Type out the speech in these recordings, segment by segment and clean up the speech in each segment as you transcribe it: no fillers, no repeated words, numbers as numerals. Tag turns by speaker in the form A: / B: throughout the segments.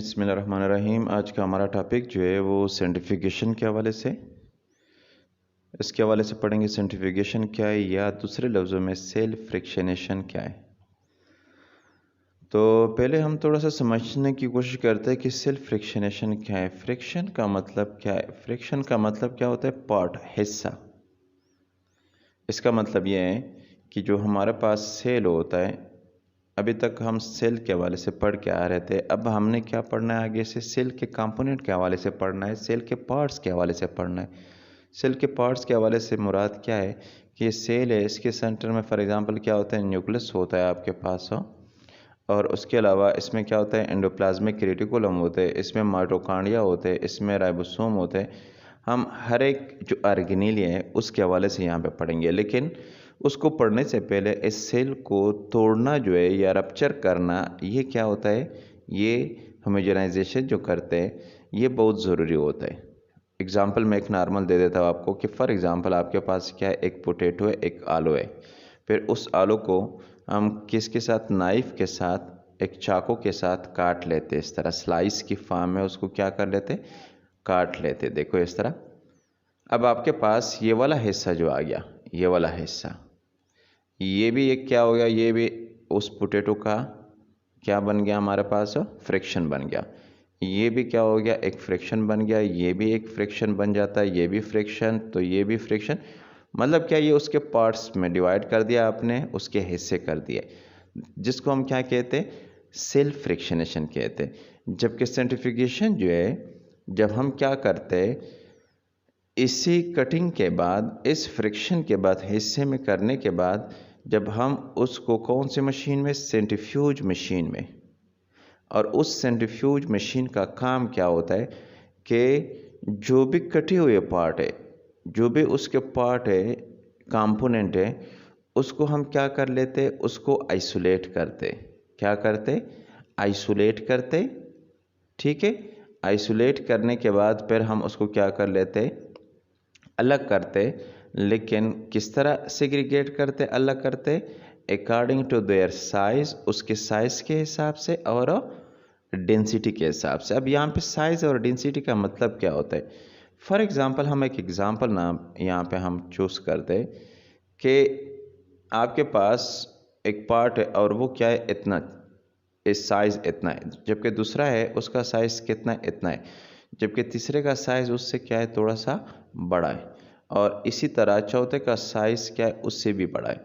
A: बिस्मिल्लाहिर्रहमानिर्रहीम। आज का हमारा टॉपिक जो है वो सेंट्रीफ्यूगेशन के हवाले से इसके हवाले से पढ़ेंगे। सेंट्रीफ्यूगेशन क्या है, या दूसरे लफ्ज़ों में सेल्फ फ्रिक्शनेशन क्या है। तो पहले हम थोड़ा सा समझने की कोशिश करते हैं कि सेल्फ फ्रिक्शनेशन क्या है। फ्रिक्शन का मतलब क्या है? फ्रिक्शन का मतलब क्या होता है? पार्ट, हिस्सा। इसका मतलब ये है कि जो हमारे पास सेल होता है, अभी तक हम सेल के हवाले से पढ़ के आ रहे थे, अब हमने क्या पढ़ना है आगे से? सेल के कंपोनेंट के हवाले से पढ़ना है, सेल के पार्ट्स के हवाले से पढ़ना है। सेल के पार्ट्स के हवाले से मुराद क्या है कि ये सेल है, इसके सेंटर में फॉर एग्जांपल क्या होता है? न्यूक्लियस होता है आपके पास हो, और उसके अलावा इसमें क्या होता है? एंडोप्लाज्मिक रेटिकुलम होते हैं, इसमें माइटोकॉन्ड्रिया होते हैं, इसमें राइबोसोम होते हैं। हम हर एक जो ऑर्गेनेल है उसके हवाले से यहाँ पे पढ़ेंगे, लेकिन उसको पढ़ने से पहले इस सेल को तोड़ना जो है या रप्चर करना, ये क्या होता है? ये होमोजेनाइजेशन जो करते हैं, ये बहुत ज़रूरी होता है। एग्जाम्पल मैं एक नॉर्मल दे देता हूँ आपको कि फ़ॉर एग्ज़ाम्पल आपके पास क्या है? एक पोटैटो है, एक आलू है। फिर उस आलू को हम किसके साथ? नाइफ़ के साथ, एक चाकू के साथ काट लेते, इस तरह स्लाइस की फॉर्म में उसको क्या कर लेते? काट लेते। देखो इस तरह। अब आपके पास ये वाला हिस्सा जो आ गया, ये वाला हिस्सा, ये भी एक क्या हो गया? ये भी उस पोटैटो का क्या बन गया हमारे पास? फ्रिक्शन बन गया। ये भी क्या हो गया? एक फ्रिक्शन बन गया। ये भी एक फ्रिक्शन बन जाता है, ये भी फ्रिक्शन, तो ये भी फ्रिक्शन। मतलब क्या? ये उसके पार्ट्स में डिवाइड कर दिया आपने, उसके हिस्से कर दिए, जिसको हम क्या कहते हैं? सेल्फ फ्रिक्शनेशन कहते हैं। जबकि सेंट्रीफ्यूगेशन जो है, जब हम क्या करते हैं, इसी कटिंग के बाद, इस फ्रिक्शन के बाद, हिस्से में करने के बाद, जब हम उसको कौन सी मशीन में? सेंट्रीफ्यूज मशीन में। और उस सेंट्रीफ्यूज मशीन का काम क्या होता है कि जो भी कटे हुए पार्ट है, जो भी उसके पार्ट है, कंपोनेंट है, उसको हम क्या कर लेते? उसको आइसोलेट करते। क्या करते? आइसोलेट करते। ठीक है। आइसोलेट करने के बाद फिर हम उसको क्या कर लेते? अलग करते। लेकिन किस तरह सेग्रीगेट करते, अलग करते? अकॉर्डिंग टू देयर साइज, उसके साइज के हिसाब से और डेंसिटी के हिसाब से। अब यहाँ पे साइज और डेंसिटी का मतलब क्या होता है? फॉर एग्जांपल हम एक एग्जांपल नाम यहाँ पे हम चूज करते कि आपके पास एक पार्ट है और वो क्या है? इतना, इस साइज इतना है, जबकि दूसरा है उसका साइज कितना? इतना है, जबकि तीसरे का साइज उससे क्या है? थोड़ा सा बड़ा है, और इसी तरह चौथे का साइज क्या है? उससे भी बड़ा है।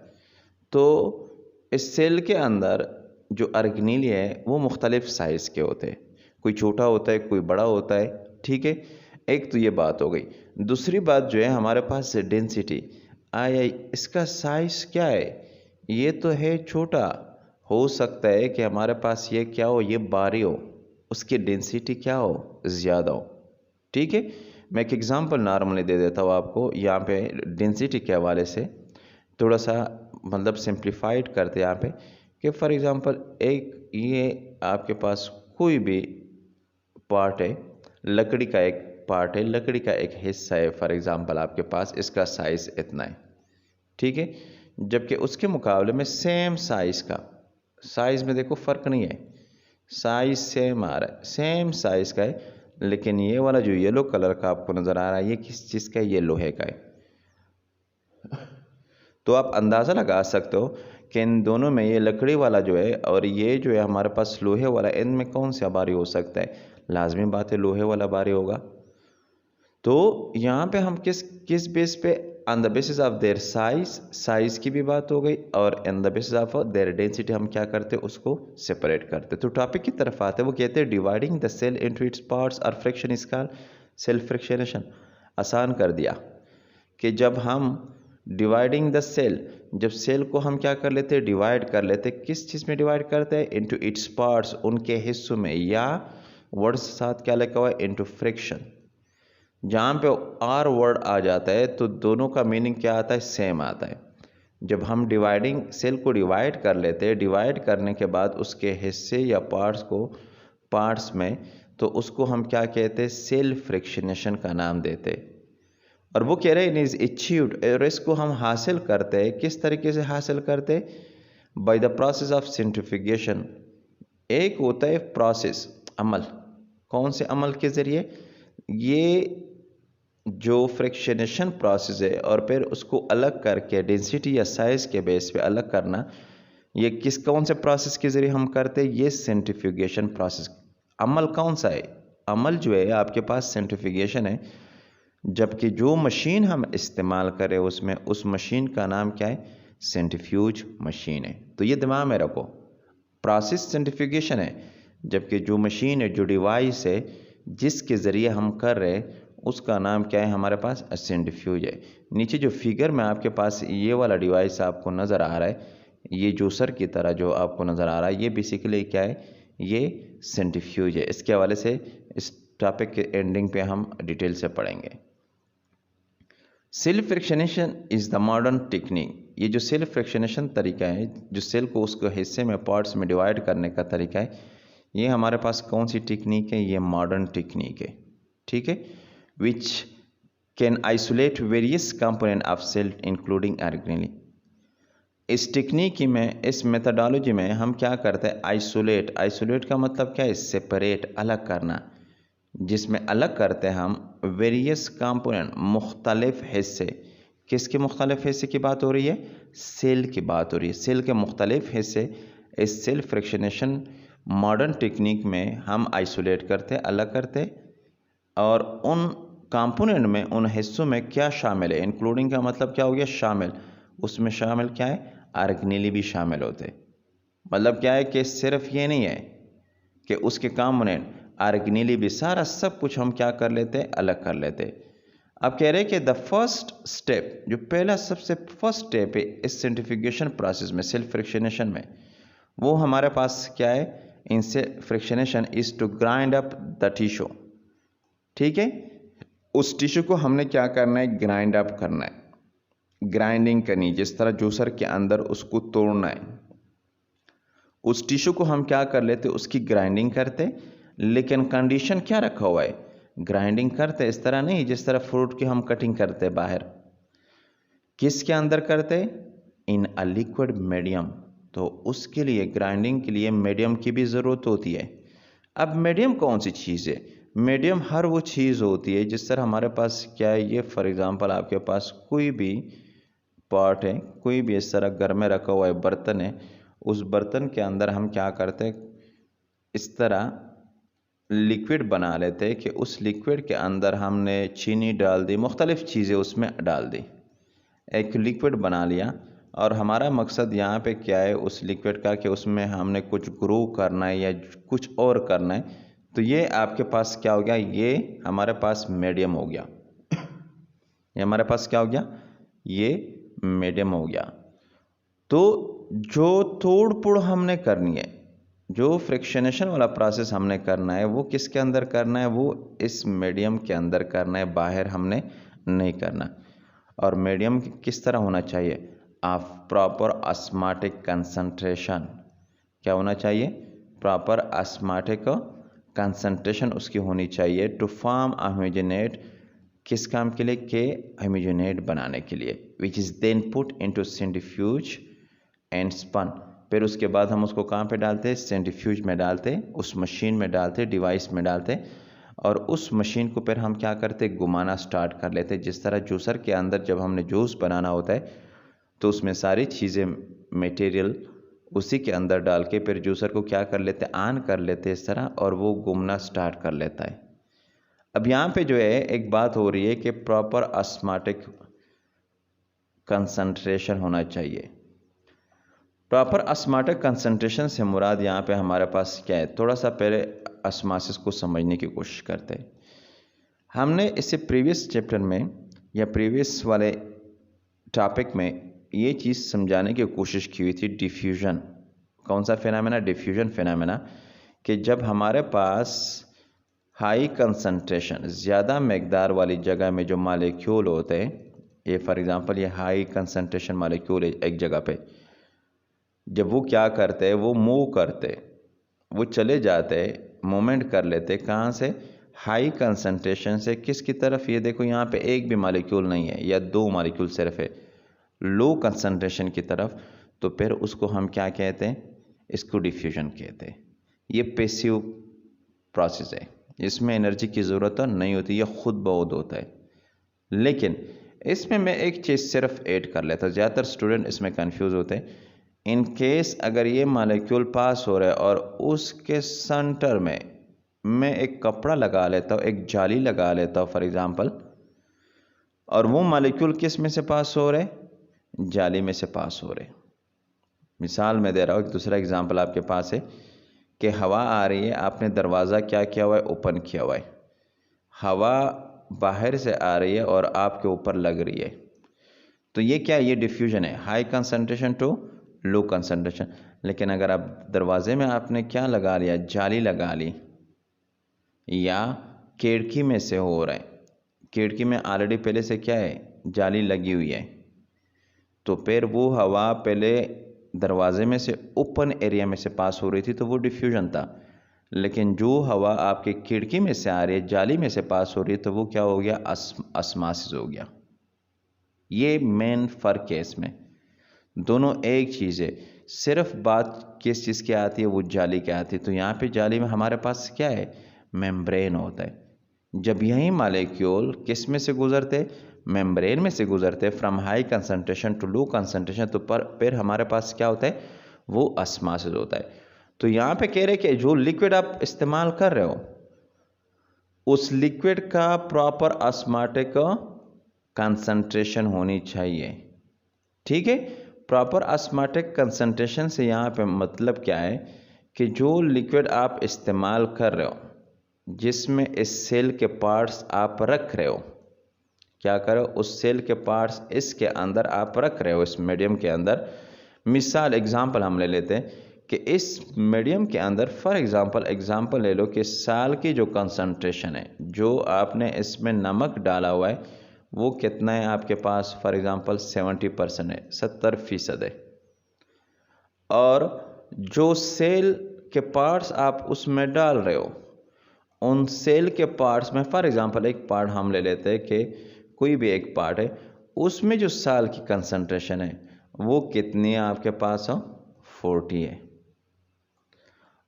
A: तो इस सेल के अंदर जो ऑर्गेनेल है वो मुख्तलिफ साइज़ के होते हैं, कोई छोटा होता है, कोई बड़ा होता है। ठीक है। एक तो ये बात हो गई। दूसरी बात जो है हमारे पास डेंसिटी आया, इसका साइज़ क्या है? ये तो है छोटा, हो सकता है कि हमारे पास ये क्या हो? ये भारी हो, उसकी डेंसिटी क्या हो? ज़्यादा हो। ठीक है। मैं एक एग्जांपल नॉर्मली दे देता हूँ आपको यहाँ पे डेंसिटी के हवाले से, थोड़ा सा मतलब सिंप्लीफाइड करते यहाँ पे कि फॉर एग्जांपल एक ये आपके पास कोई भी पार्ट है, लकड़ी का एक पार्ट है, लकड़ी का एक हिस्सा है, फॉर एग्जांपल आपके पास इसका साइज़ इतना है। ठीक है। जबकि उसके मुकाबले में सेम साइज़ का, साइज़ में देखो फ़र्क नहीं है, साइज़ सेम आ रहा है, सेम साइज़ का है, लेकिन ये वाला जो येलो कलर का आपको नज़र आ रहा है, ये किस चीज़ का है? ये लोहे का है। तो आप अंदाज़ा लगा सकते हो कि इन दोनों में, ये लकड़ी वाला जो है और ये जो है हमारे पास लोहे वाला, इनमें कौन सा भारी हो सकता है? लाजमी बात है लोहे वाला भारी होगा। तो यहाँ पे हम किस किस बेस पे? On the basis of their size, size की भी बात हो गई, और on the basis of their density हम क्या करते? उसको सेपरेट करते। तो टॉपिक की तरफ आते हैं। वो कहते हैं dividing the cell into its parts और friction is called self fractionation. आसान कर दिया कि जब हम डिवाइडिंग द सेल, जब सेल को हम क्या कर लेते? डिवाइड कर लेते। किस चीज़ में डिवाइड करते हैं? इनटू इट्स पार्ट्स, उनके हिस्सों में, या वर्ड के साथ क्या लिखा हुआ है? Into friction. जहाँ पे आर वर्ड आ जाता है तो दोनों का मीनिंग क्या आता है? सेम आता है। जब हम डिवाइडिंग सेल को डिवाइड कर लेते हैं, डिवाइड करने के बाद उसके हिस्से या पार्ट्स को पार्ट्स में, तो उसको हम क्या कहते हैं? सेल्फ फ्रिक्शनेशन का नाम देते हैं। और वो कह रहे हैं इज अचीव्ड, और इसको हम हासिल करते हैं। किस तरीके से हासिल करते हैं? By the process of centrifugation. एक होता है प्रोसेस, अमल, कौन से अमल के ज़रिए? ये जो फ्रिक्शनेशन प्रोसेस है और फिर उसको अलग करके डेंसिटी या साइज़ के बेस पे अलग करना, ये कौन से प्रोसेस के ज़रिए हम करते हैं? ये सेंट्रीफ्यूगेशन प्रोसेस। अमल कौन सा है? अमल जो है आपके पास सेंट्रीफ्यूगेशन है, जबकि जो मशीन हम इस्तेमाल करें उसमें उस मशीन का नाम क्या है? सेंट्रीफ्यूज मशीन है। तो ये दिमाग में रखो, प्रोसेस सेंट्रीफ्यूगेशन है, जबकि जो मशीन है, जो डिवाइस है जिसके ज़रिए हम कर रहे हैं उसका नाम क्या है हमारे पास? सेंट्रीफ्यूज है। नीचे जो फिगर में आपके पास ये वाला डिवाइस आपको नज़र आ रहा है, ये जूसर की तरह जो आपको नज़र आ रहा है, ये बेसिकली क्या है? ये सेंट्रीफ्यूज है। इसके हवाले से इस टॉपिक के एंडिंग पे हम डिटेल से पढ़ेंगे। Self fractionation is the modern technique. ये जो सेल्फ फ्रिक्शनेशन तरीका है, जो सेल को उसको हिस्से में, पार्ट्स में डिवाइड करने का तरीका है, ये हमारे पास कौन सी टेक्निक है? ये मॉडर्न टेक्निक है, ठीक है। Which can isolate various component of cell including organelle. इस टेक्निक में, इस मेथडोलॉजी में हम क्या करते हैं? आइसोलेट का मतलब क्या है? सेपरेट, अलग करना, जिसमें अलग करते हैं हम वेरियस कंपोनेंट, मुख्तलिफ हिस्से। किसके मुख्तलिफ हिस्से की बात हो रही है? सेल की बात हो रही है। सेल के मुख्तलिफ हिस्से इस सेल फ्रिक्शनेशन मॉडर्न टेक्निक में हम आइसोलेट करते, अलग करते, और उन कंपोनेंट में, उन हिस्सों में क्या शामिल है? इंक्लूडिंग का मतलब क्या हो गया? शामिल। उसमें शामिल क्या है? ऑर्गेनेली भी शामिल होते। मतलब क्या है कि सिर्फ ये नहीं है कि उसके कंपोनेंट, ऑर्गेनेली भी, सारा सब कुछ हम क्या कर लेते? अलग कर लेते। अब कह रहे हैं कि द फर्स्ट स्टेप, जो पहला सबसे फर्स्ट स्टेप है इस सेंट्रीफ्यूगेशन प्रोसेस में, सेल्फ फ्रिक्शनेशन में, वो हमारे पास क्या है? In fractionation is to grind up the tissue, ठीक है। उस टिश्यू को हमने क्या करना है? ग्राइंड अप करना है, ग्राइंडिंग करनी, जिस तरह जूसर के अंदर उसको तोड़ना है। उस टिश्यू को हम क्या कर लेते? उसकी ग्राइंडिंग करते, लेकिन कंडीशन क्या रखा हुआ है? ग्राइंडिंग करते इस तरह नहीं जिस तरह फ्रूट की हम कटिंग करते बाहर। किसके अंदर करते? इन अ लिक्विड मीडियम। तो उसके लिए, ग्राइंडिंग के लिए मीडियम की भी ज़रूरत होती है। अब मीडियम कौन सी चीज़ है? मीडियम हर वो चीज़ होती है जिस तरह हमारे पास क्या है, ये फॉर एग्जांपल आपके पास कोई भी पॉट है, कोई भी इस तरह घर में रखा हुआ है बर्तन है, उस बर्तन के अंदर हम क्या करते? इस तरह लिक्विड बना लेते कि उस लिक्विड के अंदर हमने चीनी डाल दी, मुख्तलिफ चीज़ें उसमें डाल दी, एक लिक्विड बना लिया। और हमारा मकसद यहाँ पे क्या है उस लिक्विड का, कि उसमें हमने कुछ ग्रो करना है या कुछ और करना है। तो ये आपके पास क्या हो गया? ये हमारे पास मीडियम हो गया। ये हमारे पास क्या हो गया? ये मीडियम हो गया। तो जो तोड़ फोड़ हमने करनी है, जो फ्रिक्शनेशन वाला प्रोसेस हमने करना है, वो किसके अंदर करना है? वो इस मीडियम के अंदर करना है, बाहर हमने नहीं करना। और मीडियम किस तरह होना चाहिए? Of proper osmotic concentration. क्या होना चाहिए? प्रॉपर ऑस्मोटिक कंसंट्रेशन उसकी होनी चाहिए, टू फॉर्म होमोजेनेट। किस काम के लिए? के होमोजेनेट बनाने के लिए। Which is then put into centrifuge and spun. फिर उसके बाद हम उसको कहाँ पे डालते? सेंट्रीफ्यूज में डालते, उस मशीन में डालते, डिवाइस में डालते, और उस मशीन को फिर हम क्या करते? घुमाना स्टार्ट कर लेते। जिस तरह जूसर के अंदर जब हमने जूस बनाना होता है तो उसमें सारी चीज़ें, मटेरियल उसी के अंदर डाल के फिर जूसर को क्या कर लेते? ऑन कर लेते इस तरह, और वो घूमना स्टार्ट कर लेता है। अब यहाँ पे जो है एक बात हो रही है कि प्रॉपर ऑस्मोटिक कंसंट्रेशन होना चाहिए। प्रॉपर ऑस्मोटिक कंसंट्रेशन से मुराद यहाँ पे हमारे पास क्या है? थोड़ा सा पहले ऑस्मोसिस को समझने की कोशिश करते हैं। हमने इससे प्रीवियस चैप्टर में या प्रीवियस वाले टॉपिक में ये चीज़ समझाने की कोशिश की हुई थी, डिफ्यूजन। कौन सा फिनोमेना? Diffusion phenomena. कि जब हमारे पास हाई कंसंट्रेशन, ज़्यादा मकदार वाली जगह में जो मालिक्यूल होते हैं, ये फॉर एग्जांपल ये हाई कंसंट्रेशन मालिक्यूल है एक जगह पे, जब वो क्या करते हैं? वो मूव करते, वो चले जाते, मूवमेंट कर लेते। कहाँ से? हाई कंसंट्रेशन से किसकी तरफ? ये देखो यहाँ पे एक भी मालिक्यूल नहीं है या दो मालिक्यूल सिर्फ है, लो कंसंट्रेशन की तरफ। तो फिर उसको हम क्या कहते हैं? इसको डिफ्यूजन कहते हैं। ये पैसिव प्रोसेस है, इसमें एनर्जी की ज़रूरत नहीं होती, यह खुद ब खुद होता है। लेकिन इसमें मैं एक चीज़ सिर्फ ऐड कर लेता हूँ, ज़्यादातर स्टूडेंट इसमें कंफ्यूज होते हैं। इन केस अगर ये मॉलिक्यूल पास हो रहा है और उसके सेंटर में मैं एक कपड़ा लगा लेता हूँ, एक जाली लगा लेता हूँ फॉर एग्जांपल, और वो मॉलिक्यूल किस में से पास हो रहे, जाली में से पास हो रहे। मिसाल मैं दे रहा हूँ, एक दूसरा एग्जांपल आपके पास है कि हवा आ रही है, आपने दरवाज़ा क्या किया हुआ है, ओपन किया हुआ है, हवा बाहर से आ रही है और आपके ऊपर लग रही है, तो ये क्या है, ये डिफ्यूजन है, high concentration to low concentration. लेकिन अगर आप दरवाजे में आपने क्या लगा लिया, जाली लगा ली, या खिड़की में से हो रहा है, खिड़की में ऑलरेडी पहले से क्या है, जाली लगी हुई है, तो फिर वो हवा पहले दरवाजे में से ओपन एरिया में से पास हो रही थी तो वो डिफ्यूजन था। लेकिन जो हवा आपके खिड़की में से आ रही है, जाली में से पास हो रही है, तो वो क्या हो गया, ऑस्मोसिस हो गया। ये मेन फ़र्क है इसमें, दोनों एक चीज़ है, सिर्फ बात किस चीज़ की आती है, वो जाली की आती है। तो यहाँ पे जाली में हमारे पास क्या है, मेम्ब्रेन होता है। जब यही मॉलिक्यूल किस में से गुजरते, मेम्ब्रेन में से गुजरते, from high concentration to low concentration, तो फिर हमारे पास क्या होता है, वो ऑस्मोसिस होता है। तो यहाँ पे कह रहे कि जो लिक्विड आप इस्तेमाल कर रहे हो, उस लिक्विड का प्रॉपर ऑस्मोटिक कंसंट्रेशन होनी चाहिए, ठीक है। प्रॉपर ऑस्मोटिक कंसंट्रेशन से यहाँ पे मतलब क्या है कि जो लिक्विड आप इस्तेमाल कर रहे हो, जिसमें इस सेल के पार्ट्स आप रख रहे हो, क्या करो, उस सेल के पार्ट्स इसके अंदर आप रख रहे हो, इस मीडियम के अंदर। मिसाल एग्जांपल हम ले लेते हैं कि इस मीडियम के अंदर फॉर एग्जांपल ले लो कि साल की जो कंसंट्रेशन है, जो आपने इसमें नमक डाला हुआ है, वो कितना है आपके पास, फॉर एग्जांपल 70% है, 70% है। और जो सेल के पार्ट्स आप उसमें डाल रहे हो, उन सेल के पार्ट्स में फॉर एग्जांपल एक पार्ट हम ले लेते हैं कि कोई भी एक पार्ट है, उसमें जो साल की कंसंट्रेशन है वो कितनी है आपके पास, 40 है।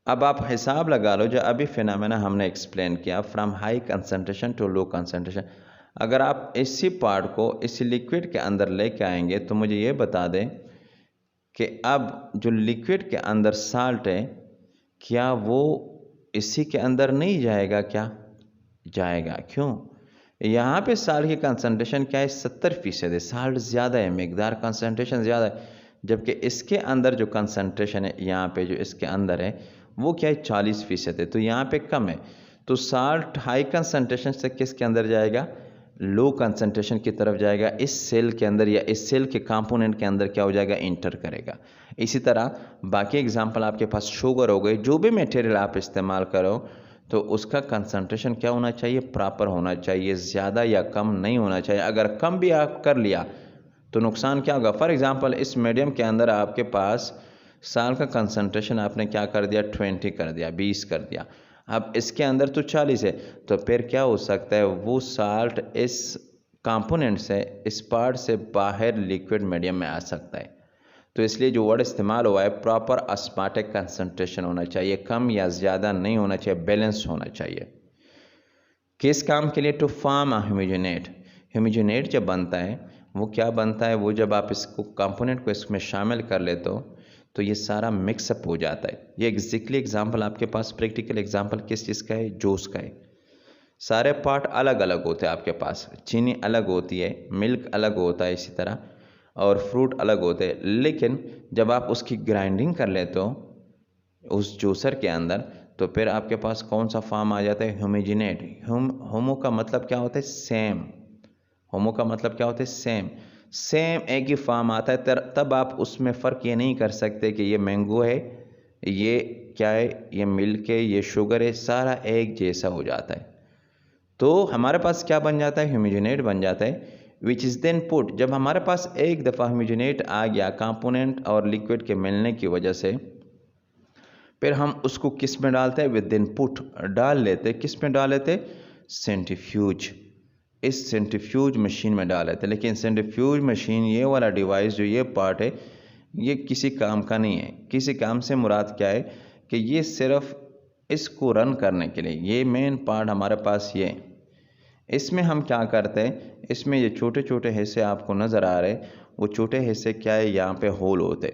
A: अब आप हिसाब लगा लो, जो अभी फिनोमेना हमने एक्सप्लेन किया, from high concentration to low concentration, अगर आप इसी पार्ट को इसी लिक्विड के अंदर लेके आएंगे तो मुझे ये बता दें कि अब जो लिक्विड के अंदर साल्ट है, क्या वो इसी के अंदर नहीं जाएगा, क्या जाएगा, क्यों, यहाँ पे साल्ट की कंसंट्रेशन क्या है, 70% है, साल्ट ज़्यादा है, मिकदार कंसंट्रेशन ज़्यादा है, जबकि इसके अंदर जो कंसंट्रेशन है, यहाँ पे जो इसके अंदर है वो क्या है, 40% है, तो यहाँ पे कम है। तो साल्ट हाई कंसंट्रेशन से किसके अंदर जाएगा, लो कंसंट्रेशन की तरफ जाएगा, इस सेल के अंदर या इस सेल के कंपोनेंट के अंदर क्या हो जाएगा, इंटर करेगा। इसी तरह बाकी एग्जांपल आपके पास शुगर हो गई, जो भी मटेरियल आप इस्तेमाल करो तो उसका कंसंट्रेशन क्या होना चाहिए, प्रॉपर होना चाहिए, ज़्यादा या कम नहीं होना चाहिए। अगर कम भी आप कर लिया तो नुकसान क्या होगा, फॉर एग्जांपल इस मीडियम के अंदर आपके पास साल का कंसंट्रेशन आपने क्या कर दिया, 20 कर दिया, 20 कर दिया, अब इसके अंदर तो 40 है, तो फिर क्या हो सकता है, वो साल्ट इस कंपोनेंट से, इस पार्ट से बाहर लिक्विड मीडियम में आ सकता है। तो इसलिए जो वर्ड इस्तेमाल हुआ है, प्रॉपर ऑस्मोटिक कंसंट्रेशन होना चाहिए, कम या ज़्यादा नहीं होना चाहिए, बैलेंस होना चाहिए। किस काम के लिए, टू फॉर्म अ होमोजेनेट। होमोजेनेट जब बनता है वो क्या बनता है, वो जब आप इसको कंपोनेंट को इसमें शामिल कर लेते हो तो ये सारा मिक्सअप हो जाता है। ये एग्जैक्टली एग्जांपल आपके पास प्रैक्टिकल एग्जांपल किस चीज़ का है, जूस का है। सारे पार्ट अलग अलग होते हैं आपके पास, चीनी अलग होती है, मिल्क अलग होता है इसी तरह, और फ्रूट अलग होते हैं, लेकिन जब आप उसकी ग्राइंडिंग कर लेते हो उस जूसर के अंदर, तो फिर आपके पास कौन सा फॉर्म आ जाता है, होमोजेनेट। होमो का मतलब क्या होता है, सेम। होमो का मतलब क्या होता है, सेम। सेम एक ही फॉर्म आता है, तब आप उसमें फ़र्क ये नहीं कर सकते कि ये मैंगो है, ये क्या है, ये मिल्क है, ये शुगर है, सारा एक जैसा हो जाता है। तो हमारे पास क्या बन जाता है, होमोजेनेट बन जाता है, विच इज़ देन पुट। जब हमारे पास एक दफ़ा होमोजेनेट आ गया कंपोनेंट और लिक्विड के मिलने की वजह से, फिर हम उसको किस में डालते हैं, विद इन पुट डाल लेते, किस में डाल लेते, सेंट्रीफ्यूज। इस सेंट्रीफ्यूज मशीन में डाल लेते। लेकिन सेंट्रीफ्यूज मशीन, ये वाला डिवाइस जो ये पार्ट है, ये किसी काम का नहीं है। किसी काम से मुराद क्या है कि ये सिर्फ इसको रन करने के लिए ये मेन पार्ट हमारे पास ये, इसमें हम क्या करते हैं, इसमें ये छोटे छोटे हिस्से आपको नज़र आ रहे, वो छोटे हिस्से क्या है, यहाँ पे होल होते,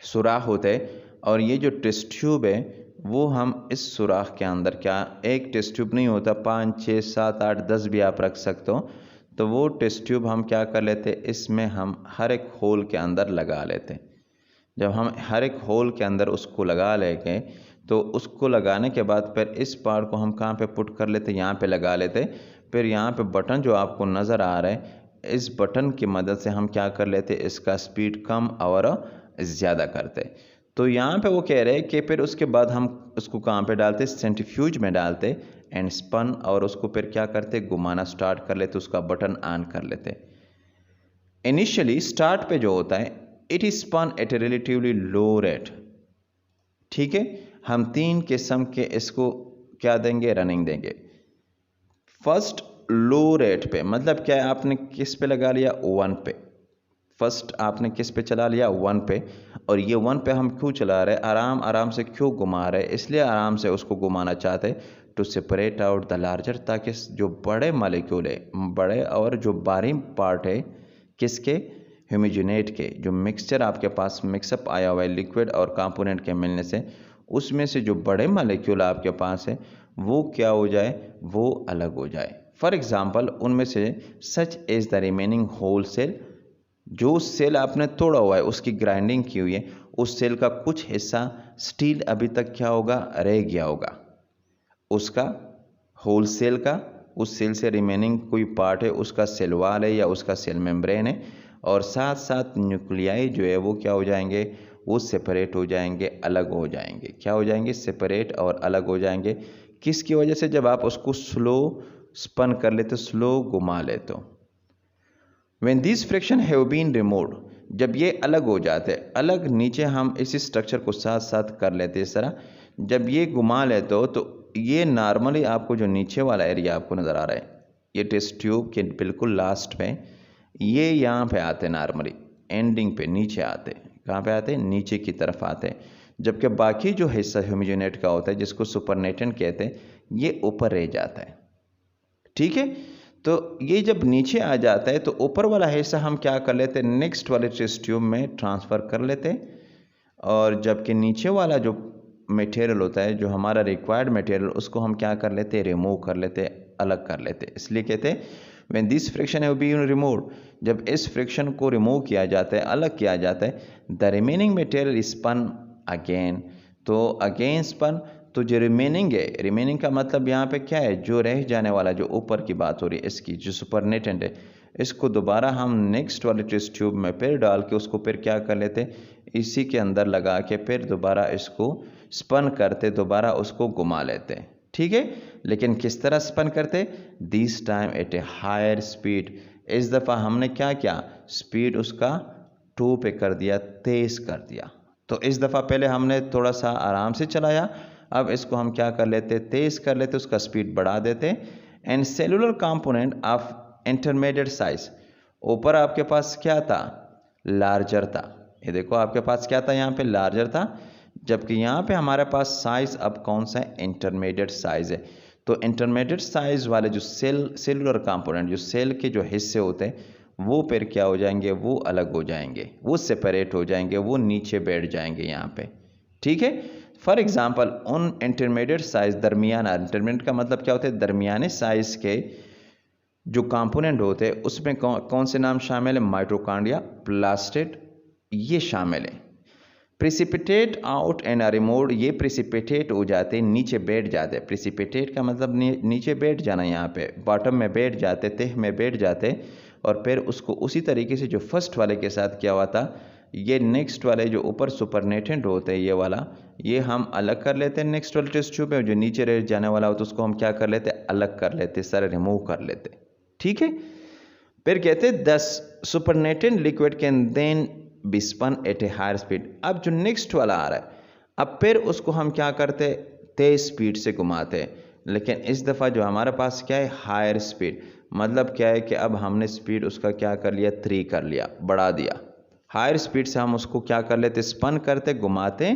A: सुराख होते, और ये जो टेस्ट ट्यूब है वो हम इस सुराख के अंदर, क्या एक टेस्ट ट्यूब नहीं होता, 5 6 7 8 10 भी आप रख सकते हो, तो वो टेस्ट ट्यूब हम क्या कर लेते, इसमें हम हर एक होल के अंदर लगा लेते। जब हम हर एक होल के अंदर उसको लगा लेंगे तो उसको लगाने के बाद फिर इस पार्ट को हम कहाँ पे पुट कर लेते, यहाँ पे लगा लेते। फिर यहाँ पे बटन जो आपको नज़र आ रहा है, इस बटन की मदद से हम क्या कर लेते, इसका स्पीड कम और ज़्यादा करते। तो यहाँ पे वो कह रहे हैं कि फिर उसके बाद हम उसको कहाँ पे डालते, सेंट्रीफ्यूज में डालते एंड स्पन, और उसको फिर क्या करते, घुमाना स्टार्ट कर लेते, उसका बटन ऑन कर लेते। इनिशियली स्टार्ट पे जो होता है, it is spun at a relatively low rate. ठीक है, हम 3 किस्म के इसको क्या देंगे, रनिंग देंगे। फर्स्ट लो रेट पे, मतलब क्या है, आपने किस पे लगा लिया, 1 पे। फर्स्ट आपने किस पे चला लिया, 1 पे। और ये 1 पे हम क्यों चला रहे, आराम आराम से क्यों घुमा रहे, इसलिए आराम से उसको घुमाना चाहते, to separate out the larger, ताकि जो बड़े मालिक्यूल है, बड़े और जो बारीक पार्ट है किसके, होमोजेनेट के, जो मिक्सचर आपके पास मिक्सअप आया हुआ है लिक्विड और कंपोनेंट के मिलने से, उसमें से जो बड़े मालिक्यूल आपके पास है वो क्या हो जाए, वो अलग हो जाए। फॉर एग्जांपल, उनमें से such is the remaining whole cell, जो सेल आपने तोड़ा हुआ है उसकी ग्राइंडिंग की हुई है, उस सेल का कुछ हिस्सा स्टील अभी तक क्या होगा, रह गया होगा, उसका होल सेल का, उस सेल से रिमेनिंग कोई पार्ट है, उसका सेल वाल है या उसका सेल मेम्ब्रेन है, और साथ साथ न्यूक्लियाई जो है वो क्या हो जाएंगे, वो सेपरेट हो जाएंगे, अलग हो जाएंगे। क्या हो जाएंगे, सेपरेट और अलग हो जाएंगे। किसकी वजह से, जब आप उसको स्लो स्पन कर लेते, स्लो घुमा लेते हो। When these friction have been removed, जब ये अलग हो जाते, अलग नीचे हम इसी स्ट्रक्चर को साथ साथ कर लेते इस तरह, जब ये घुमा लेते हो तो ये नॉर्मली आपको जो नीचे वाला एरिया आपको नज़र आ रहा है, ये टेस्ट ट्यूब के बिल्कुल लास्ट में, ये यहाँ पे आते नॉर्मली एंडिंग पे, नीचे आते, कहाँ पे आते, नीचे की तरफ आते, जबकि बाकी जो हिस्सा होमोजेनेट का होता है जिसको सुपरनेटेंट कहते हैं, ये ऊपर रह जाता है। ठीक है, तो ये जब नीचे आ जाता है तो ऊपर वाला हिस्सा हम क्या कर लेते हैं, नेक्स्ट वाले टेस्ट ट्यूब में ट्रांसफ़र कर लेते हैं, और जबकि नीचे वाला जो मटेरियल होता है, जो हमारा रिक्वायर्ड मटेरियल, उसको हम क्या कर लेते हैं, रिमूव कर लेते, अलग कर लेते। इसलिए कहते हैं when this friction have been removed, जब इस फ्रिक्शन को रिमूव किया जाता है, अलग किया जाता है, the remaining material is spun again, तो अगेन स्पन, तो जो रिमेनिंग है, रिमेनिंग का मतलब यहाँ पे क्या है, जो रह जाने वाला, जो ऊपर की बात हो रही है इसकी, जो सुपरनेटेंट है, इसको दोबारा हम नेक्स्ट वाले टेस्ट ट्यूब में फिर डाल के उसको फिर क्या कर लेते, इसी के अंदर लगा के फिर दोबारा इसको स्पन करते, दोबारा उसको घुमा लेते। ठीक है, लेकिन किस तरह स्पन करते, this time at a higher speed, इस दफ़ा हमने क्या किया, स्पीड उसका 2 पे कर दिया, तेज़ कर दिया। तो इस दफ़ा पहले हमने थोड़ा सा आराम से चलाया, अब इसको हम क्या कर लेते, तेज़ कर लेते, उसका स्पीड बढ़ा देते। And cellular component of intermediate size, ऊपर आपके पास क्या था, लार्जर था, ये देखो आपके पास क्या था, यहाँ पे लार्जर था, जबकि यहाँ पे हमारे पास साइज अब कौन सा है, इंटरमीडिएट साइज है। तो इंटरमीडिएट साइज वाले जो सेलुलर कंपोनेंट, जो सेल के जो हिस्से होते हैं, वो फिर क्या हो जाएंगे, वो अलग हो जाएंगे, वो सेपरेट हो जाएंगे, वो नीचे बैठ जाएंगे यहाँ पे। ठीक है, फॉर एग्जाम्पल उन इंटरमीडिएट साइज, दरमियाना, इंटरमीडिएट का मतलब क्या होता है, दरमियाने साइज के जो कंपोनेंट होते हैं, उसमें कौन से नाम शामिल है, माइटोकॉन्ड्रिया, प्लास्टिड, ये शामिल है। Precipitate out and are removed, ये प्रिसिपिटेट हो जाते हैं, नीचे बैठ जाते हैं। प्रिसिपिटेट का मतलब नीचे बैठ जाना, यहाँ पे बॉटम में बैठ जाते, तह में बैठ जाते, और फिर उसको उसी तरीके से जो फर्स्ट वाले के साथ किया हुआ था, ये नेक्स्ट वाले जो ऊपर सुपरनेटेंट होते हैं, ये वाला, ये हम अलग कर लेते हैं नेक्स्ट वाले टेस्ट ट्यूब में, जो नीचे रह जाने वाला होता है उसको हम क्या कर लेते, अलग कर लेते, सारे रिमूव कर लेते। ठीक है, फिर कहते the supernatant liquid can then be spun at a higher speed. अब जो नेक्स्ट वाला आ रहा है, अब फिर उसको हम क्या करते, तेज स्पीड से घुमाते, लेकिन इस दफ़ा जो हमारे पास क्या है, हायर स्पीड, मतलब क्या है कि अब हमने स्पीड उसका क्या कर लिया, 3 कर लिया, बढ़ा दिया। हायर स्पीड से हम उसको क्या कर लेते, स्पन करते, घुमाते,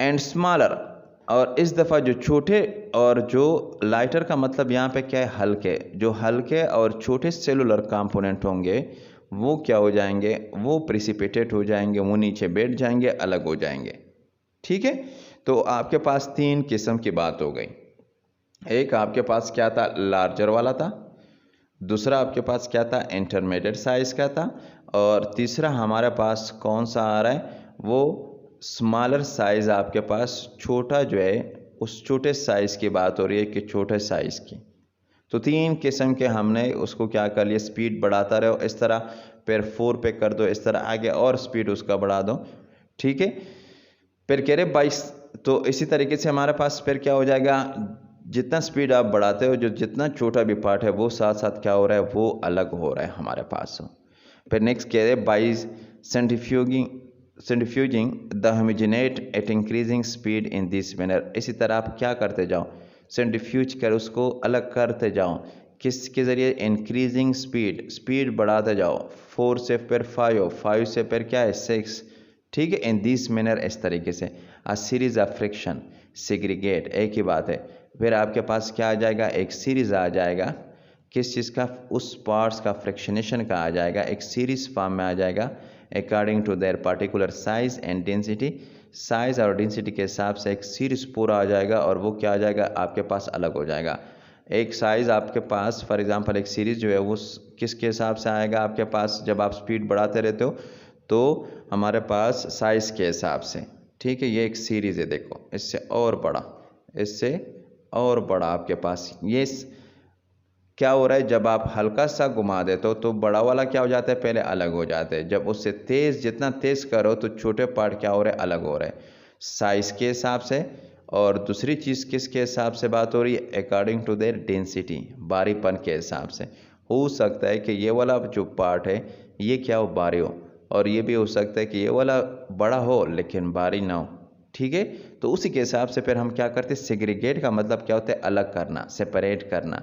A: एंड स्मॉलर, और इस दफ़ा जो छोटे और जो लाइटर का मतलब यहाँ पे क्या है, हल्के, जो हल्के और छोटे सेलुलर कंपोनेंट होंगे वो क्या हो जाएंगे, वो प्रिसिपिटेट हो जाएंगे, वो नीचे बैठ जाएंगे, अलग हो जाएंगे। ठीक है, तो आपके पास तीन किस्म की बात हो गई। एक आपके पास क्या था, लार्जर वाला था, दूसरा आपके पास क्या था, इंटरमीडिएट साइज का था, और तीसरा हमारे पास कौन सा आ रहा है, वो स्मॉलर साइज आपके पास, छोटा जो है उस छोटे साइज की बात हो रही है कि छोटे साइज की। तो तीन किस्म के हमने उसको क्या कर लिया, स्पीड बढ़ाता रहो इस तरह, फिर 4 पे कर दो इस तरह, आगे और स्पीड उसका बढ़ा दो। ठीक है, फिर कह रहे 22, तो इसी तरीके से हमारे पास फिर क्या हो जाएगा, जितना स्पीड आप बढ़ाते हो, जो जितना छोटा भी पार्ट है वो साथ साथ क्या हो रहा है, वो अलग हो रहा है हमारे पास। फिर नेक्स्ट कह रहे by centrifuging the homogenate at increasing speed in this manner. इसी तरह आप क्या करते जाओ, सेंट्रीफ्यूज कर उसको अलग करते जाओ, किसके ज़रिए, इंक्रीजिंग स्पीड, स्पीड बढ़ाते जाओ, 4 से फिर 5, 5 से फिर क्या है 6। ठीक है, इन दिस मैनर, इस तरीके से। A series of friction segregate, एक ही बात है। फिर आपके पास क्या आ जाएगा, एक सीरीज आ जाएगा, किस चीज़ का, उस पार्ट्स का फ्रिक्शनेशन का आ जाएगा, एक सीरीज फॉर्म में आ जाएगा, according to their particular size and density. Size और डेंसिटी के हिसाब से एक सीरीज पूरा आ जाएगा, और वो क्या आ जाएगा आपके पास, अलग हो जाएगा। एक साइज़ आपके पास, फॉर एग्जांपल एक सीरीज़ जो है वो किसके हिसाब से आएगा आपके पास, जब आप स्पीड बढ़ाते रहते हो तो हमारे पास साइज़ के हिसाब से। ठीक है, ये एक सीरीज़ है, देखो इससे और बड़ा, इससे और बड़ा आपके पास। ये क्या हो रहा है, जब आप हल्का सा घुमा देते हो तो बड़ा वाला क्या हो जाता है, पहले अलग हो जाते हैं। जब उससे तेज़, जितना तेज़ करो तो छोटे पार्ट क्या हो रहे हैं, अलग हो रहे हैं, साइज़ के हिसाब से। और दूसरी चीज़ किसके हिसाब से बात हो रही है, अकॉर्डिंग टू देयर डेंसिटी, बारीपन के हिसाब से। हो सकता है कि ये वाला जो पार्ट है ये क्या हो, भारी हो, और ये भी हो सकता है कि ये वाला बड़ा हो लेकिन भारी ना हो। ठीक है, तो उसी के हिसाब से फिर हम क्या करते हैं, सेग्रीगेट का मतलब क्या होता है, अलग करना, सेपरेट करना।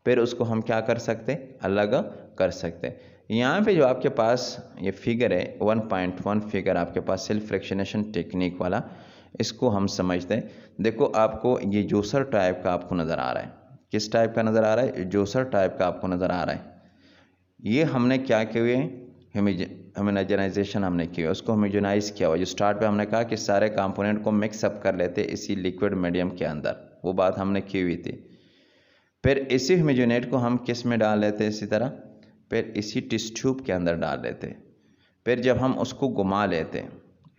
A: फिर उसको हम क्या कर सकते हैं, अलग कर सकते हैं। यहाँ पे जो आपके पास ये फिगर है 1.1 फिगर आपके पास सेल्फ फ्रिक्शनेशन टेक्निक वाला, इसको हम समझते हैं। देखो आपको ये जूसर टाइप का आपको नज़र आ रहा है, किस टाइप का नज़र आ रहा है, जूसर टाइप का आपको नज़र आ रहा है। ये हमने क्या किए हुए, होमोजेनाइजेशन हमने किया, उसको होमोजेनाइज किया हुआ। जो स्टार्ट पे हमने कहा कि सारे कंपोनेंट को मिक्सअप कर लेते इसी लिक्विड मीडियम के अंदर, वो बात हमने की हुई थी। फिर इसी होमोजेनेट को हम किस में डाल लेते हैं, इसी तरह फिर इसी टेस्ट ट्यूब के अंदर डाल लेते हैं। फिर जब हम उसको घुमा लेते हैं,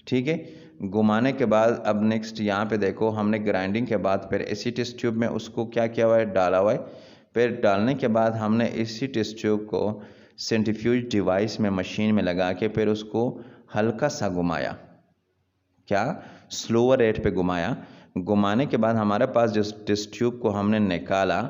A: ठीक है, घुमाने के बाद अब नेक्स्ट यहाँ पे देखो, हमने ग्राइंडिंग के बाद फिर इसी टेस्ट ट्यूब में उसको क्या किया हुआ है, डाला हुआ है। फिर डालने के बाद हमने इसी टेस्ट ट्यूब को सेंट्रीफ्यूज डिवाइस में, मशीन में लगा के फिर उसको हल्का सा घुमाया, क्या, स्लोअर रेट पे घुमाया। घुमाने के बाद हमारे पास जिस टेस्ट ट्यूब को हमने निकाला,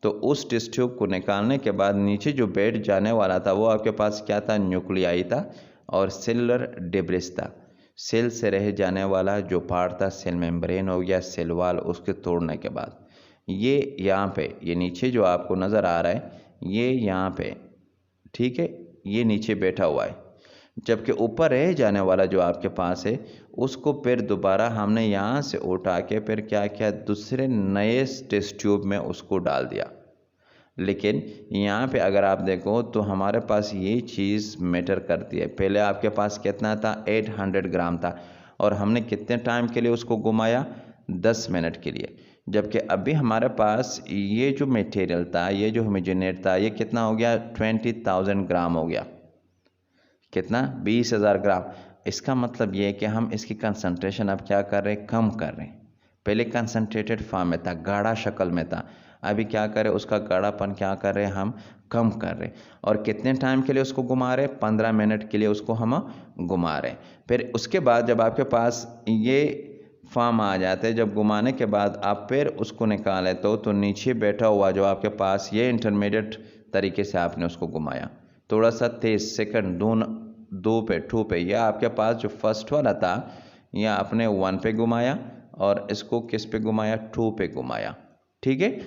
A: तो उस टेस्ट ट्यूब को निकालने के बाद नीचे जो बैठ जाने वाला था वो आपके पास क्या था, न्यूक्लियाई था और सेलुलर डेब्रिस था। सेल से रह जाने वाला जो पार्ट था, सेल मेम्ब्रेन हो गया, सेल वाल, उसके तोड़ने के बाद ये यहाँ पे, ये नीचे जो आपको नज़र आ रहा है, ये यहाँ पे, ठीक है, ये नीचे बैठा हुआ है। जबकि ऊपर रह जाने वाला जो आपके पास है, उसको फिर दोबारा हमने यहाँ से उठा के फिर क्या किया, दूसरे नए टेस्ट ट्यूब में उसको डाल दिया। लेकिन यहाँ पे अगर आप देखो तो हमारे पास ये चीज़ मैटर करती है। पहले आपके पास कितना था, 800 ग्राम था, और हमने कितने टाइम के लिए उसको घुमाया, 10 मिनट के लिए। जबकि अभी हमारे पास ये जो मटेरियल था, ये जो होमोजेनेट था, ये कितना हो गया, 20,000 ग्राम हो गया। कितना, 20,000 ग्राम। इसका मतलब ये है कि हम इसकी कंसंट्रेशन अब क्या कर रहे हैं, कम कर रहे हैं। पहले कंसंट्रेटेड फॉर्म में था, गाढ़ा शक्ल में था, अभी क्या करें, उसका गाढ़ापन क्या कर रहे हैं, हम कम कर रहे हैं। और कितने टाइम के लिए उसको घुमा रहे हैं, 15 मिनट के लिए उसको हम घुमा रहे हैं। फिर उसके बाद जब आपके पास ये फॉर्म आ जाते हैं, जब घुमाने के बाद आप फिर उसको निकाले तो नीचे बैठा हुआ जो आपके पास, ये इंटरमीडिएट तरीके से आपने उसको घुमाया, थोड़ा सा तेज, सेकंड 2 पे 2 पे, या आपके पास जो फर्स्ट वाला था या आपने 1 पे घुमाया, और इसको किस पे घुमाया, 2 पे घुमाया। ठीक है,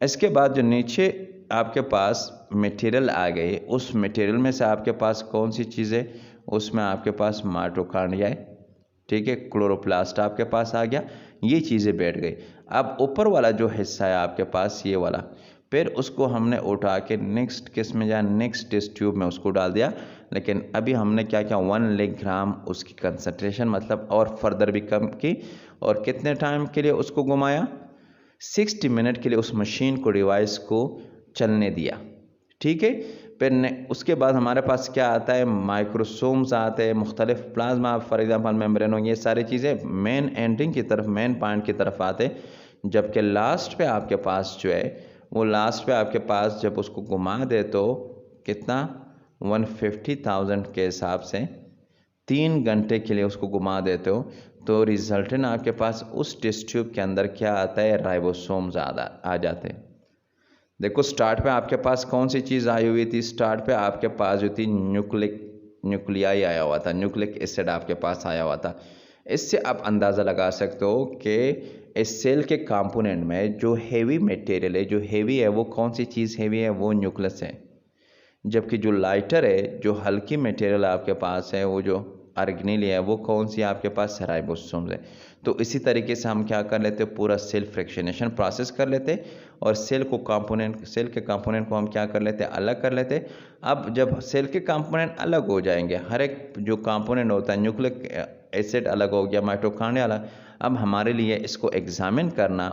A: इसके बाद जो नीचे आपके पास मटेरियल आ गए, उस मटेरियल में से आपके पास कौन सी चीज़ है, उसमें आपके पास माइटोकॉन्ड्रिया है, ठीक है, क्लोरोप्लास्ट आपके पास आ गया, ये चीज़ें बैठ गई। अब ऊपर वाला जो हिस्सा है आपके पास ये वाला, फिर उसको हमने उठा के नेक्स्ट किस में या नेक्स्ट टेस्ट ट्यूब में उसको डाल दिया। लेकिन अभी हमने क्या किया, 1 लाख ग्राम उसकी कंसंट्रेशन मतलब और फर्दर भी कम की, और कितने टाइम के लिए उसको घुमाया, 60 मिनट के लिए उस मशीन को, डिवाइस को चलने दिया। ठीक है, फिर उसके बाद हमारे पास क्या आता है, माइक्रोसोम्स आते हैं, मुख्तलिफ प्लाज्मा फॉर एग्जांपल मेम्ब्रेनो, ये सारी चीज़ें मेन एंडिंग की तरफ, मेन पॉइंट की तरफ आते। जबकि लास्ट पे आपके पास जो है वो लास्ट पे आपके पास जब उसको घुमा दे तो कितना 150,000 के हिसाब से 3 घंटे के लिए उसको घुमा देते हो, तो रिजल्टेंट आपके पास उस टेस्ट ट्यूब के अंदर क्या आता है, राइबोसोम्स आ जाते हैं। देखो स्टार्ट पे आपके पास कौन सी चीज़ आई हुई थी, स्टार्ट पे आपके पास जो थी न्यूक्लियाई आया हुआ था, न्यूक्लिक एसिड आपके पास आया हुआ था। इससे आप अंदाज़ा लगा सकते हो कि इस सेल के कंपोनेंट में जो हेवी मटेरियल है, जो हेवी है वो कौन सी चीज़ हेवी है, वो न्यूक्लियस है। जबकि जो लाइटर है, जो हल्की मटेरियल आपके पास है, वो जो ऑर्गेनेल है, वो कौन सी आपके पास, राइबोसोम्स है। तो इसी तरीके से हम क्या कर लेते, पूरा सेल फ्रैक्शनेशन प्रोसेस कर लेते और सेल के कंपोनेंट को हम क्या कर लेते, अलग कर लेते। अब जब सेल के कंपोनेंट अलग हो जाएंगे, हर एक जो कंपोनेंट होता है, न्यूक्लिक एसिड अलग हो गया, माइटोकॉन्ड्रिया अलग, अब हमारे लिए इसको एग्जामिन करना,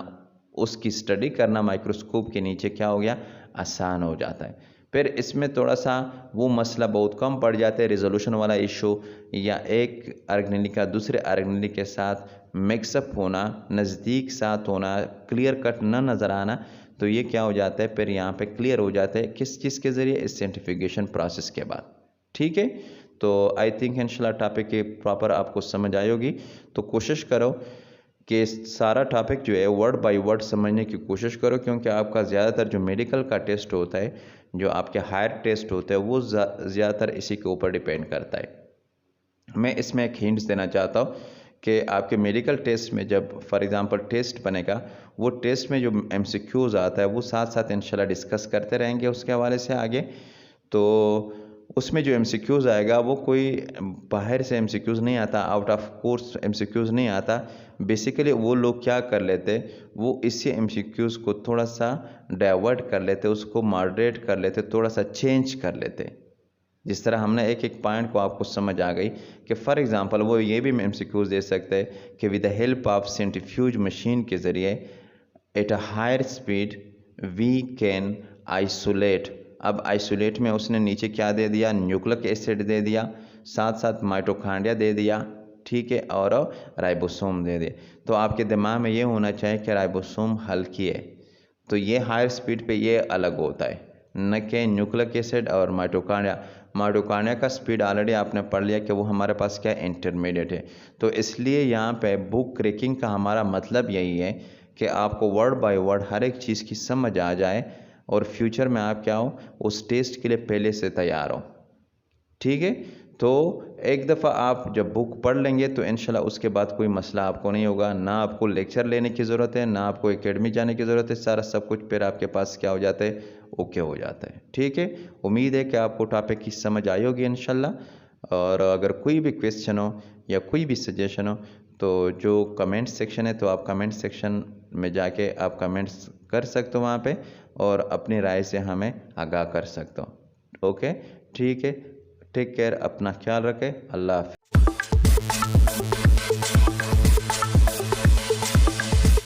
A: उसकी स्टडी करना माइक्रोस्कोप के नीचे क्या हो गया, आसान हो जाता है। फिर इसमें थोड़ा सा वो मसला बहुत कम पड़ जाता है, रिजोल्यूशन वाला इशू या एक ऑर्गेनेल का दूसरे ऑर्गेनेल के साथ मिक्सअप होना, नज़दीक साथ होना, क्लियर कट न नज़र आना, तो ये क्या हो जाता है, फिर यहाँ पे क्लियर हो जाता है किस चीज़ के ज़रिए, इस सेंट्रीफ्यूगेशन प्रोसेस के बाद। ठीक है, तो आई थिंक इंशाल्लाह टॉपिक के प्रॉपर आपको समझ आई होगी। तो कोशिश करो कि सारा टॉपिक जो है वर्ड बाय वर्ड समझने की कोशिश करो, क्योंकि आपका ज़्यादातर जो मेडिकल का टेस्ट होता है, जो आपके हायर टेस्ट होते हैं, वो ज़्यादातर इसी के ऊपर डिपेंड करता है। मैं इसमें एक हिंट्स देना चाहता हूँ कि आपके मेडिकल टेस्ट में जब फॉर एग्जांपल टेस्ट बनेगा, वो टेस्ट में जो MCQs आता है वो साथ साथ इंशाल्लाह डिस्कस करते रहेंगे उसके हवाले से आगे। तो उसमें जो MCQs आएगा वो कोई बाहर से MCQs नहीं आता, आउट ऑफ कोर्स MCQs नहीं आता। बेसिकली वो लोग क्या कर लेते, वो इसी MCQs को थोड़ा सा डाइवर्ट कर लेते, उसको मॉडरेट कर लेते, थोड़ा सा चेंज कर लेते। जिस तरह हमने एक एक पॉइंट को आपको समझ आ गई कि फॉर एग्जांपल वो ये भी MCQs दे सकते हैं कि with the help of centrifuge machine के ज़रिए at a higher speed we can isolate. अब आइसोलेट में उसने नीचे क्या दे दिया, न्यूक्लिक एसिड दे दिया, साथ साथ माइटोकॉन्ड्रिया दे दिया, ठीक है, और राइबोसोम दे दिए। तो आपके दिमाग में ये होना चाहिए कि राइबोसोम हल्की है, तो ये हायर स्पीड पे ये अलग होता है, न कि न्यूक्लिक एसिड और माइटोकॉन्ड्रिया का स्पीड ऑलरेडी आपने पढ़ लिया कि वो हमारे पास क्या इंटरमीडिएट है। तो इसलिए यहाँ पे बुक क्रैकिंग का हमारा मतलब यही है कि आपको वर्ड बाय वर्ड हर एक चीज़ की समझ आ जाए और फ्यूचर में आप क्या हो, उस टेस्ट के लिए पहले से तैयार हो। ठीक है, तो एक दफ़ा आप जब बुक पढ़ लेंगे तो इंशाल्लाह उसके बाद कोई मसला आपको नहीं होगा, ना आपको लेक्चर लेने की ज़रूरत है, ना आपको एकेडमी जाने की ज़रूरत है, सारा सब कुछ फिर आपके पास क्या हो जाता है, ओके हो जाता है। ठीक है, उम्मीद है कि आपको टॉपिक की समझ आई होगी इंशाल्लाह। और अगर कोई भी क्वेश्चन हो या कोई भी सजेशन हो तो जो कमेंट सेक्शन है, तो आप कमेंट सेक्शन में जाके आप कमेंट्स कर सकते हो वहाँ पे, और अपनी राय से हमें आगाह कर सकते हो। ओके, ठीक है, टेक केयर, अपना ख्याल रखें, अल्लाह हाफ़िज़।